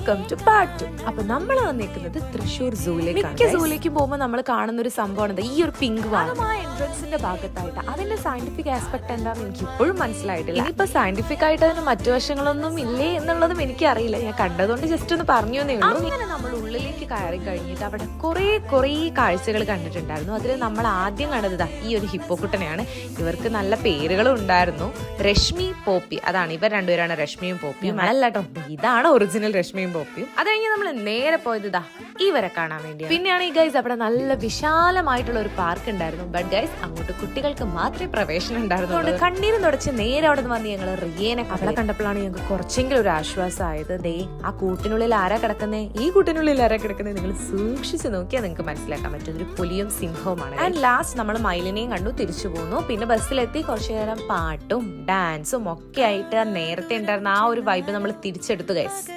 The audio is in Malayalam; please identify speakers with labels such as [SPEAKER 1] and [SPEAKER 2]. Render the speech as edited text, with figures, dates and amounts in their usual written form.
[SPEAKER 1] Welcome to part 2. അപ്പൊ നമ്മൾ വന്നിരിക്കുന്നത് തൃശ്ശൂർ സൂയിലേക്ക്. മിക്ക സൂയിലേക്ക് പോകുമ്പോൾ നമ്മൾ കാണുന്ന ഒരു സംഭവമാണ് ഈ ഒരു പിങ്ക് വാനം. ആ എൻട്രൻസിന്റെ ഭാഗത്തായിട്ട് അതിന്റെ സയന്റിഫിക് ആസ്പെക്ട് എന്താണെന്ന് എനിക്ക് ഇപ്പോഴും മനസ്സിലായിട്ടില്ല. ഇനിയിപ്പോ സയന്റിഫിക് ആയിട്ട് അതിന് മറ്റു വശങ്ങളൊന്നും ഇല്ലേ എന്നുള്ളതും എനിക്ക് അറിയില്ല. ഞാൻ കണ്ടതുകൊണ്ട് ജസ്റ്റ് ഒന്ന് പറഞ്ഞു എന്നേ ഉള്ളൂ. അങ്ങനെ നമ്മൾ ഉള്ളിലേക്ക് കയറി കഴിഞ്ഞിട്ട് അവിടെ കുറേ കാഴ്ചകൾ കണ്ടിട്ടുണ്ടായിരുന്നു. അതിൽ നമ്മൾ ആദ്യം കണ്ടത് ഈ ഒരു ഹിപ്പോക്കുട്ടനെയാണ്. ഇവർക്ക് നല്ല പേരുകളും ഉണ്ടായിരുന്നു. രശ്മി പോപ്പി, അതാണ് ഇവർ രണ്ടുപേരാണ് രശ്മിയും പോപ്പിയും. അല്ല കേട്ടോ, ഇതാണ് ഒറിജിനൽ രശ്മിയും പോപ്പിയും. അത് കഴിഞ്ഞ് നമ്മൾ നേരെ പോയത് ഇവരെ കാണാൻ വേണ്ടിയാണ്. പിന്നെയാണ് ഈ ഗൈസ് അവിടെ നല്ല വിശാലമായിട്ടുള്ള ഒരു പാർക്ക് ഉണ്ടായിരുന്നു. ബട്ട് ഗൈസ് അങ്ങോട്ട് കുട്ടികൾക്ക് മാത്രമേ പ്രവേശനം ഉണ്ടായിരുന്നുള്ളൂ. കണ്ണീരും തുടച്ച് നേരെ അവിടെ നിന്ന് വന്ന് ഞങ്ങൾ റിയേനെ അവിടെ കണ്ടപ്പോഴാണ് ഞങ്ങൾക്ക് കുറച്ചെങ്കിലും ഒരു ആശ്വാസമായത്. ദേ ആ കൂട്ടിനുള്ളിൽ ആരാ കിടക്കുന്നേ, ഈ കൂട്ടിനുള്ളിൽ ആരാ കിടക്കുന്നത് നിങ്ങൾ സൂക്ഷിച്ച് നോക്കിയാൽ നിങ്ങൾക്ക് മനസ്സിലാക്കാൻ പറ്റും. ഒരു പുലിയും സിംഹവുമാണ്. ആൻഡ് ലാസ്റ്റ് നമ്മൾ മയിലിനെയും കണ്ടു തിരിച്ചു പോന്നു. പിന്നെ ബസ്സിലെത്തി കുറച്ചു നേരം പാട്ടും ഡാൻസും ഒക്കെ ആയിട്ട് നേരത്തെ ഉണ്ടായിരുന്ന ആ ഒരു വൈബ് നമ്മൾ തിരിച്ചെടുത്തു ഗൈസ്.